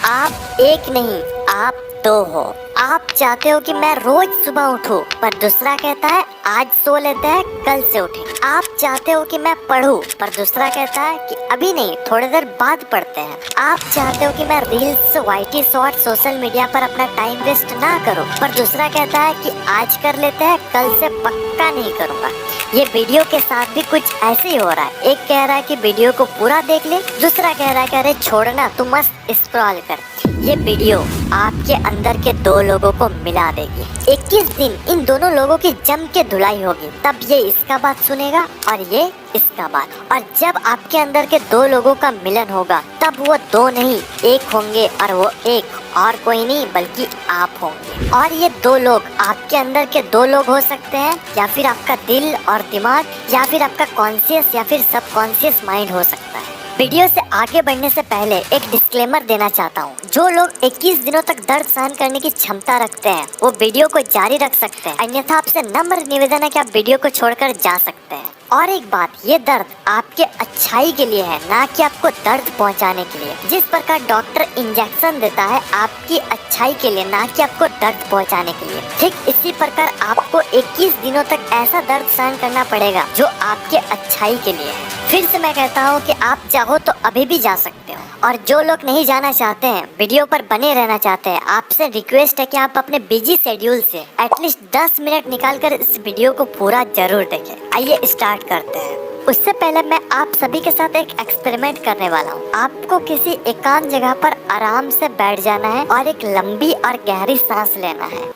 आप एक नहीं, आप दो हो। आप चाहते हो कि मैं रोज सुबह उठूं, पर दूसरा कहता है आज सो लेते हैं कल से उठें। आप चाहते हो कि मैं पढूं, पर दूसरा कहता है कि अभी नहीं, थोड़ी देर बाद पढ़ते हैं। आप चाहते हो कि मैं reels, YT short, social media पर अपना टाइम वेस्ट ना करूं, पर दूसरा कहता है कि आज कर लेते हैं कल से पक्का नहीं करूंगा। ये वीडियो के साथ भी कुछ ऐसे ही हो रहा है। एक कह रहा है कि वीडियो को पूरा देख ले, दूसरा कह रहा है कि अरे छोड़ना, तू मस्त स्क्रॉल कर। ये वीडियो आपके अंदर के दो लोगों को मिला देगी। 21 दिन इन दोनों लोगों की जम के धुलाई होगी, तब ये इसका बात सुनेगा और ये इसका बात। और जब आपके अंदर के दो लोगों का मिलन होगा, तब वो दो नहीं एक होंगे, और वो एक और कोई नहीं बल्कि आप होंगे। और ये दो लोग आपके अंदर के दो लोग हो सकते हैं, या फिर आपका दिल और दिमाग, या फिर आपका कॉन्शियस या फिर सबकॉन्शियस माइंड हो सकता है। वीडियो से आगे बढ़ने से पहले एक डिस्क्लेमर देना चाहता हूँ। जो लोग 21 दिनों तक दर्द सहन करने की क्षमता रखते हैं, वो वीडियो को जारी रख सकते हैं, अन्यथा आपसे नम्र निवेदन है कि आप वीडियो को छोड़कर जा सकते हैं। और एक बात, ये दर्द आपके अच्छाई के लिए है, ना कि आपको दर्द पहुंचाने के लिए। जिस प्रकार डॉक्टर इंजेक्शन देता है आपकी अच्छाई के लिए, ना कि आपको दर्द पहुंचाने के लिए, ठीक इसी प्रकार आपको 21 दिनों तक ऐसा दर्द सहन करना पड़ेगा जो आपके अच्छाई के लिए है। फिर से मैं कहता हूँ कि आप चाहो तो अभी भी जा सकते हो। और जो लोग नहीं जाना चाहते हैं, वीडियो पर बने रहना चाहते हैं, आपसे रिक्वेस्ट है कि आप अपने बिजी शेड्यूल से एटलीस्ट 10 मिनट निकालकर इस वीडियो को पूरा जरूर देखें। आइए स्टार्ट करते हैं। उससे पहले मैं आप सभी के साथ एक एक्सपेरिमेंट करने वाला हूँ। आपको किसी एकांत जगह पर आराम से बैठ जाना है और एक लंबी और गहरी सांस लेना है।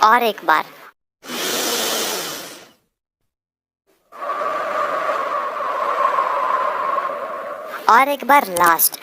और एक बार। और एक बार लास्ट।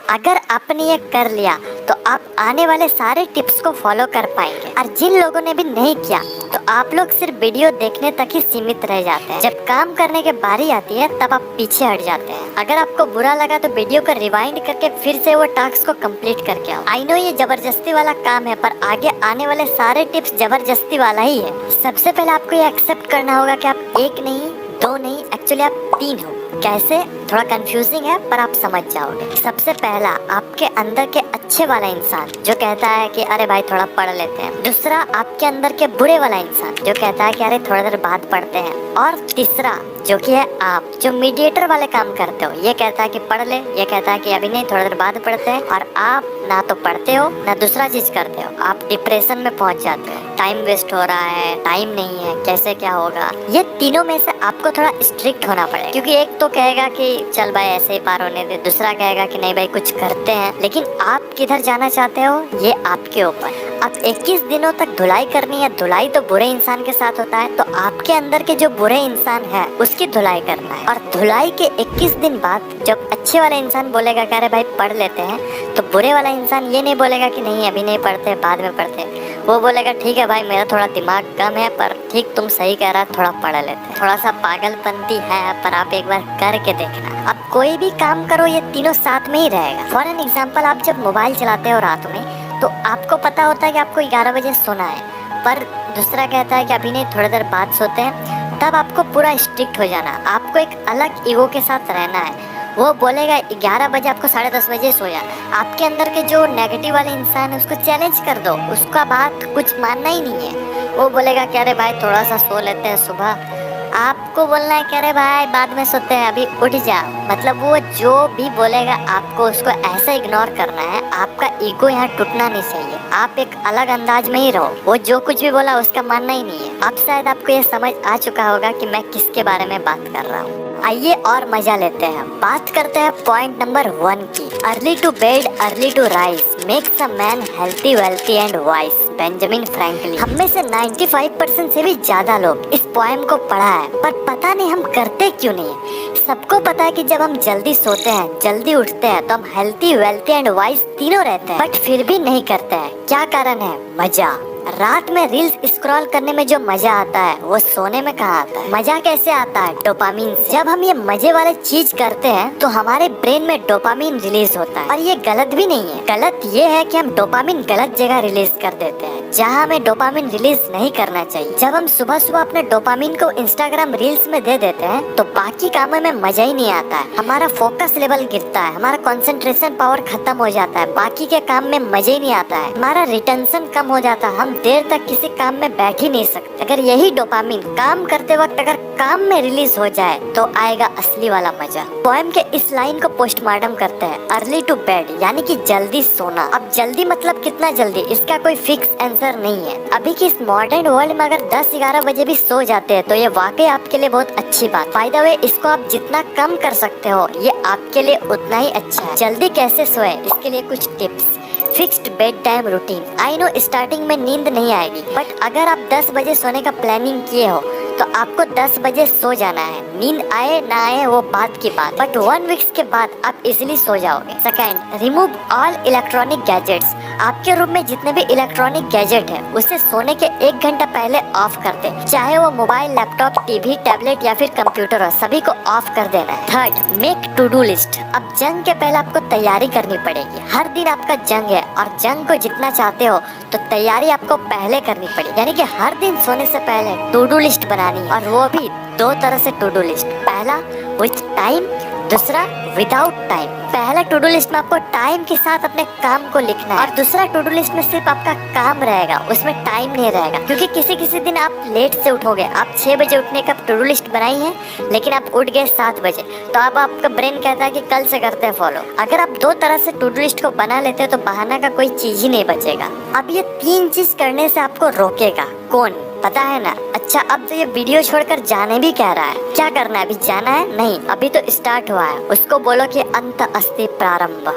अगर आपने ये कर लिया तो आप आने वाले सारे टिप्स को फॉलो कर पाएंगे। और जिन लोगों ने भी नहीं किया, तो आप लोग सिर्फ वीडियो देखने तक ही सीमित रह जाते हैं। जब काम करने की बारी आती है, तब आप पीछे हट जाते हैं। अगर आपको बुरा लगा तो वीडियो को रिवाइंड करके फिर से वो टास्क को कंप्लीट करके आओ। आई नो ये जबरदस्ती वाला काम है, पर आगे आने वाले सारे टिप्स जबरदस्ती वाला ही है। सबसे पहले आपको ये एक्सेप्ट करना होगा कि आप एक नहीं, दो नहीं, एक्चुअली आप 3 हो। कैसे? थोड़ा कंफ्यूजिंग है, पर आप समझ जाओगे। सबसे पहला, आपके अंदर के अच्छे वाला इंसान जो कहता है कि अरे भाई थोड़ा पढ़ लेते हैं। दूसरा, आपके अंदर के बुरे वाला इंसान जो कहता है कि अरे थोड़ा देर बाद पढ़ते हैं। और तीसरा जो कि है आप, जो मीडिएटर वाले काम करते हो। ये कहता है कि पढ़ ले, ये कहता है कि अभी नहीं, थोड़ा देर बाद पढ़ते हैं। और आप ना तो पढ़ते हो ना दूसरा चीज करते हो, आप डिप्रेशन में पहुंच जाते हो। टाइम वेस्ट हो रहा है, टाइम नहीं है, कैसे क्या होगा। ये तीनों में से आपको थोड़ा स्ट्रिक्ट होना पड़ेगा, क्योंकि एक तो कहेगा कि चल भाई ऐसे ही पार होने दे, दूसरा कहेगा कि नहीं भाई कुछ करते हैं। लेकिन आप किधर जाना चाहते हो, ये आपके ऊपर। अब 21 दिनों तक धुलाई करनी है। धुलाई तो बुरे इंसान के साथ होता है, तो आपके अंदर के जो बुरे इंसान है उसकी धुलाई करना है। और धुलाई के 21 दिन बाद जब अच्छे वाला इंसान बोलेगा कि अरे भाई पढ़ लेते हैं, तो बुरे वाला इंसान ये नहीं बोलेगा कि नहीं अभी नहीं पढ़ते, बाद में पढ़ते। वो बोलेगा ठीक है भाई, मेरा थोड़ा दिमाग कम है, पर ठीक तुम सही कह रहा, थोड़ा पढ़ लेते हैं। थोड़ा सा पागलपंती है, पर आप एक बार करके देखना। अब कोई भी काम करो, ये तीनों साथ में ही रहेगा। फॉर एन एग्जाम्पल, आप जब मोबाइल चलाते हो रात में, तो आपको पता होता है कि आपको 11 बजे सोना है, पर दूसरा कहता है कि अभी नहीं, थोड़ी देर बाद सोते हैं। तब आपको पूरा स्ट्रिक्ट हो जाना। आपको एक अलग ईगो के साथ रहना है। वो बोलेगा 11 बजे, आपको 10:30 बजे सो जाना। आपके अंदर के जो नेगेटिव वाले इंसान है उसको चैलेंज कर दो, उसका बात कुछ मानना ही नहीं है। वो बोलेगा कि अरे भाई थोड़ा सा सो लेते हैं सुबह। आपको बोलना है कि अरे भाई बाद में सोते हैं, अभी उठ जा। मतलब वो जो भी बोलेगा आपको उसको ऐसे इग्नोर करना है। आपका ईगो यहाँ टूटना नहीं चाहिए। आप एक अलग अंदाज में ही रहो। वो जो कुछ भी बोला उसका मानना ही नहीं है। अब शायद आपको ये समझ आ चुका होगा कि मैं किसके बारे में बात कर रहा हूँ। आइए और मजा लेते हैं। बात करते हैं पॉइंट नंबर 1 की। Early to bed, early to rise makes a man healthy, wealthy and wise. Benjamin Franklin. हम में से 95% से भी ज्यादा लोग इस पोएम को पढ़ा है, पर पता नहीं हम करते क्यों नहीं। सबको पता है कि जब हम जल्दी सोते हैं, जल्दी उठते हैं, तो हम हेल्थी, वेल्थी एंड वाइज तीनों रहते हैं, बट फिर भी नहीं करते हैं। क्या कारण है? मजा। रात में रील्स स्क्रॉल करने में जो मजा आता है वो सोने में कहाँ आता है? मजा कैसे आता है? डोपामीन से। जब हम ये मजे वाले चीज करते हैं तो हमारे ब्रेन में डोपामीन रिलीज होता है और ये गलत भी नहीं है। गलत ये है कि हम डोपामीन गलत जगह रिलीज कर देते हैं जहाँ हमें डोपामीन रिलीज नहीं करना चाहिए। जब हम सुबह सुबह अपने डोपामीन को इंस्टाग्राम रील्स में दे देते हैं तो बाकी कामों में मजा ही नहीं आता है। हमारा फोकस लेवल गिरता है, हमारा कंसंट्रेशन पावर खत्म हो जाता है, बाकी के काम में मजा ही नहीं आता है, हमारा रिटेंशन कम हो जाता है, हम देर तक किसी काम में बैठ ही नहीं सकते। अगर यही डोपामीन काम करते वक्त अगर काम में रिलीज हो जाए तो आएगा असली वाला मजा। पोएम के इस लाइन को पोस्टमार्टम करते हैं अर्ली टू बेड, यानी कि जल्दी सोना। अब जल्दी मतलब कितना जल्दी, इसका कोई फिक्स आंसर नहीं है। अभी की इस मॉडर्न वर्ल्ड में अगर 10-11 बजे भी सो जाते हैं तो ये वाकई आपके लिए बहुत अच्छी बात। बाय द वे, इसको आप जितना कम कर सकते हो ये आपके लिए उतना ही अच्छा है। जल्दी कैसे सोए, इसके लिए कुछ tips. Fixed bed time routine. I know starting में नींद नहीं आएगी, बट अगर आप 10 बजे सोने का प्लानिंग किए हो तो आपको 10 बजे सो जाना है। नींद आए ना आए वो बात की बात, बट 1 वीक के बाद आप इजीली सो जाओगे। Second, remove all electronic gadgets. आपके रूम में जितने भी इलेक्ट्रॉनिक गैजेट है उसे सोने के 1 घंटा पहले ऑफ कर दे, चाहे वो मोबाइल, लैपटॉप, टीवी, टैबलेट या फिर कंप्यूटर हो, सभी को ऑफ कर देना है। Third, make to do list. अब जंग के पहले आपको तैयारी करनी पड़ेगी। हर दिन आपका जंग है और जंग को जितना चाहते हो तो तैयारी आपको पहले करनी पड़ेगी, यानी कि हर दिन सोने से पहले टू डू लिस्ट बनानी है, और वो भी 2 तरह से टू डू लिस्ट। पहला विथ टाइम, दूसरा विदाउट टाइम। पहला टू डू लिस्ट में आपको टाइम के साथ अपने काम को लिखना है और दूसरा टू डू लिस्ट में सिर्फ आपका काम रहेगा, उसमें टाइम नहीं रहेगा। क्योंकि किसी दिन आप लेट से उठोगे, आप 6 बजे उठने का टू डू लिस्ट बनाई है लेकिन आप उठ गए 7 बजे, तो अब आपका ब्रेन कहता है कि कल से करते हैं फॉलो। अगर आप 2 तरह से टू डू लिस्ट को बना लेते हैं तो बहाना का कोई चीज ही नहीं बचेगा। अब ये 3 चीज करने से आपको रोकेगा कौन, पता है ना? अच्छा, अब तो ये वीडियो छोड़कर जाने भी कह रहा है। क्या करना है? अभी जाना है? नहीं, अभी तो स्टार्ट हुआ है। उसको बोलो कि अंत अस्ति प्रारंभ।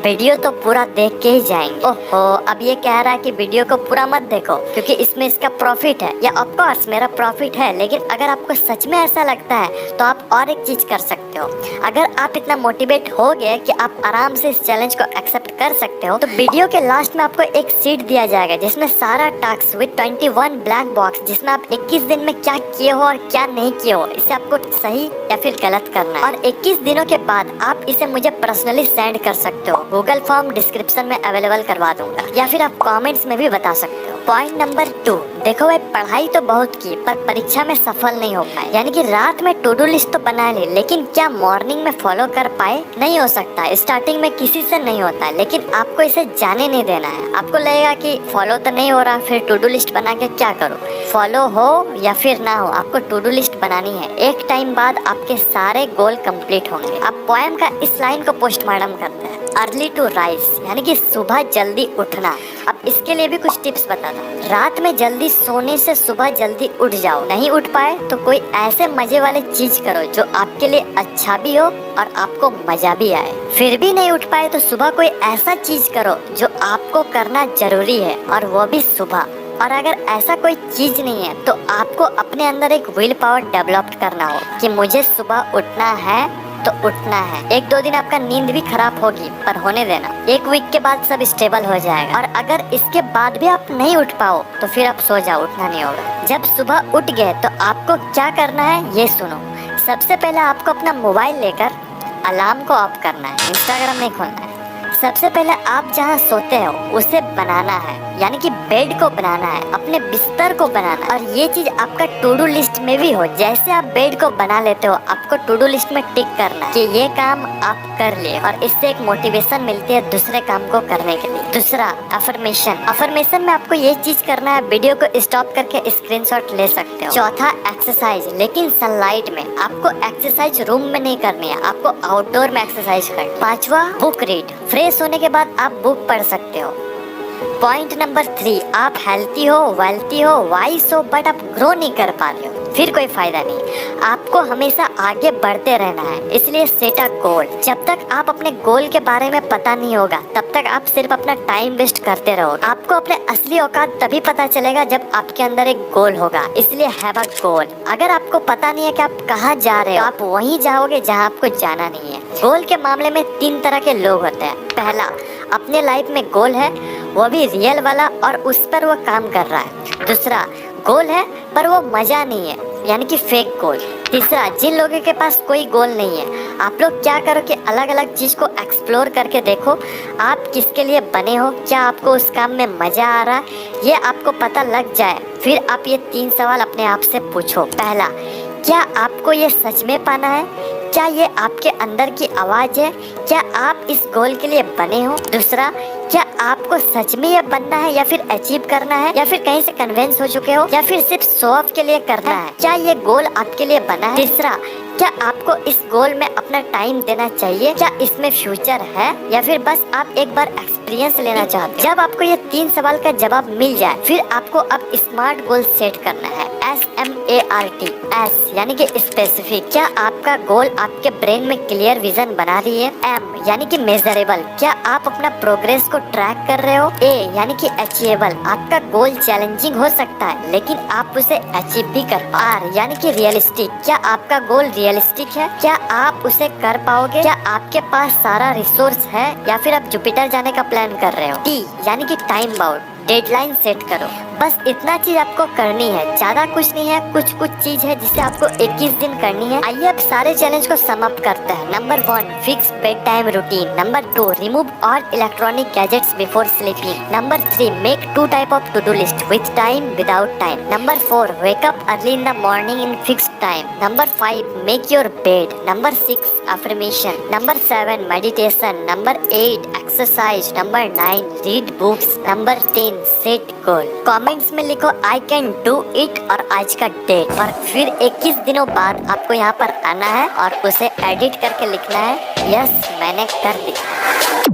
वीडियो तो पूरा देख के ही जाएंगे। ओहो, अब ये कह रहा है कि वीडियो को पूरा मत देखो क्योंकि इसमें इसका प्रॉफिट है। या ऑफ कोर्स मेरा प्रॉफिट है, लेकिन अगर आपको सच में ऐसा लगता है तो आप और एक चीज कर सकते हो। अगर आप इतना मोटिवेट हो गए कि आप आराम से इस चैलेंज को एक्सेप्ट कर सकते हो तो वीडियो के लास्ट में आपको एक शीट दिया जाएगा जिसमें सारा टास्क विद 21 ब्लैक बॉक्स, जिसमें आप 21 दिन में क्या किए हो और क्या नहीं किए हो, इसे आपको सही या फिर गलत करना है। और 21 दिनों के बाद आप इसे मुझे पर्सनली सेंड कर सकते हो। गूगल फॉर्म डिस्क्रिप्शन में अवेलेबल करवा दूंगा या फिर आप कमेंट्स में भी बता सकते हो। पॉइंट नंबर 2, देखो भाई, पढ़ाई तो बहुत की पर परीक्षा में सफल नहीं हो पाए। यानी कि रात में टू डू लिस्ट तो बना ली, लेकिन क्या मॉर्निंग में फॉलो कर पाए? नहीं हो सकता। स्टार्टिंग में किसी से नहीं होता, लेकिन आपको इसे जाने नहीं देना है। आपको लगेगा कि फॉलो तो नहीं हो रहा, फिर टू डू लिस्ट बना के क्या करूँ? फॉलो हो या फिर ना हो, आपको टू डू लिस्ट बनानी है। एक टाइम बाद आपके सारे गोल कंप्लीट होंगे। अब पोएम का इस लाइन को पोस्टमार्टम करते हैं अर्ली टू राइज, यानी कि सुबह जल्दी उठना। अब इसके लिए भी कुछ टिप्स बताता हूँ। रात में जल्दी सोने से सुबह जल्दी उठ जाओ। नहीं उठ पाए तो कोई ऐसे मजे वाले चीज करो जो आपके लिए अच्छा भी हो और आपको मजा भी आए। फिर भी नहीं उठ पाए तो सुबह कोई ऐसा चीज करो जो आपको करना जरूरी है और वो भी सुबह। और अगर ऐसा कोई चीज नहीं है तो आपको अपने अंदर एक विल पावर डेवलप करना हो कि मुझे सुबह उठना है तो उठना है। 1-2 दिन आपका नींद भी खराब होगी पर होने देना, 1 वीक के बाद सब स्टेबल हो जाएगा। और अगर इसके बाद भी आप नहीं उठ पाओ तो फिर आप सो जाओ, उठना नहीं होगा। जब सुबह उठ गए तो आपको क्या करना है ये सुनो। सबसे पहले आपको अपना मोबाइल लेकर अलार्म को ऑफ करना है, इंस्टाग्राम नहीं खोलना है। सबसे पहले आप जहाँ सोते हो उसे बनाना है, यानी कि बेड को बनाना है, अपने बिस्तर को बनाना है। और ये चीज आपका टू डू लिस्ट में भी हो। जैसे आप बेड को बना लेते हो आपको टू डू लिस्ट में टिक करना है कि ये काम आप कर लिए, और इससे एक मोटिवेशन मिलती है दूसरे काम को करने के लिए। दूसरा, अफर्मेशन। अफर्मेशन में आपको ये चीज करना है, वीडियो को स्टॉप करके स्क्रीनशॉट ले सकते हो। चौथा, एक्सरसाइज, लेकिन सनलाइट में। आपको एक्सरसाइज रूम में नहीं करनी है, आपको आउटडोर में एक्सरसाइज करनी है। पांचवा, बुक रीड। फ्रेश होने के बाद आप बुक पढ़ सकते हो। पॉइंट नंबर 3, आप हेल्थी हो, वेल्थी हो, वाइस हो, बट आप ग्रो नहीं कर पा रहे हो, फिर कोई फायदा नहीं। आपको हमेशा आगे बढ़ते रहना है, इसलिए सेट अ गोल। जब तक आप अपने गोल के बारे में पता नहीं होगा तब तक आप सिर्फ अपना टाइम वेस्ट करते रहोगे। आपको अपने असली औकात तभी पता चलेगा जब आपके अंदर एक गोल होगा, इसलिए हैव अ गोल। अगर आपको पता नहीं है कि आप कहाँ जा रहे हो, आप वहीं जाओगे जहाँ आपको जाना नहीं है। गोल के मामले में 3 तरह के लोग होते हैं। पहला, अपने लाइफ में गोल है, वो भी रियल वाला, और उस पर वो काम कर रहा है। दूसरा, गोल है पर वो मजा नहीं है, यानी कि फेक गोल। तीसरा, जिन लोगों के पास कोई गोल नहीं है, आप लोग क्या करो कि अलग अलग चीज को एक्सप्लोर करके देखो आप किसके लिए बने हो, क्या आपको उस काम में मजा आ रहा है, ये आपको पता लग जाए। फिर आप ये 3 सवाल अपने आप से पूछो। पहला, क्या आपको ये सच में पाना है? क्या ये आपके अंदर की आवाज है? क्या आप इस गोल के लिए बने हो? दूसरा, क्या आपको सच में ये बनना है या फिर अचीव करना है, या फिर कहीं से कन्विंस हो चुके हो, या फिर सिर्फ शो ऑफ के लिए करना है? क्या ये गोल आपके लिए बना है? तीसरा, क्या आपको इस गोल में अपना टाइम देना चाहिए? क्या इसमें फ्यूचर है, या फिर बस आप एक बार एक्सपीरियंस लेना चाहते हो? जब आपको ये 3 सवाल का जवाब मिल जाए, फिर आपको अब स्मार्ट गोल सेट करना है। SMART, S यानी कि स्पेसिफिक, क्या आपका गोल आपके ब्रेन में क्लियर विजन बना रही है? M यानी कि मेजरेबल, क्या आप अपना प्रोग्रेस को ट्रैक कर रहे हो? A यानी कि अचीवेबल, आपका गोल चैलेंजिंग हो सकता है लेकिन आप उसे अचीव भी कर पाओगे। R यानी कि रियलिस्टिक, क्या आपका गोल रियलिस्टिक है? क्या आप उसे कर पाओगे? क्या आपके पास सारा रिसोर्स है, या फिर आप जुपिटर जाने का प्लान कर रहे हो? T यानी कि टाइम बाउंड, डेडलाइन सेट करो। बस इतना चीज आपको करनी है, ज्यादा कुछ नहीं है। कुछ चीज है जिसे आपको 21 दिन करनी है। आइए अब सारे चैलेंज को सम अप करते हैं। Number 1, fix bed time routine. Number 2, remove all electronic gadgets before sleeping. Number 3, make 2 type of to do list, with time, without time. Number 4, wake up early in the morning in fixed time. Number 5, make your bed. Number 6, affirmation. Number 7, meditation. Number 8, exercise. Number 9, read books. Number 10, set goal. Comments में लिखो I can do it और आज का date, और फिर 21 दिनों बाद आपको यहाँ पर आना है और उसे एडिट करके लिखना है यस मैंने कर दिया।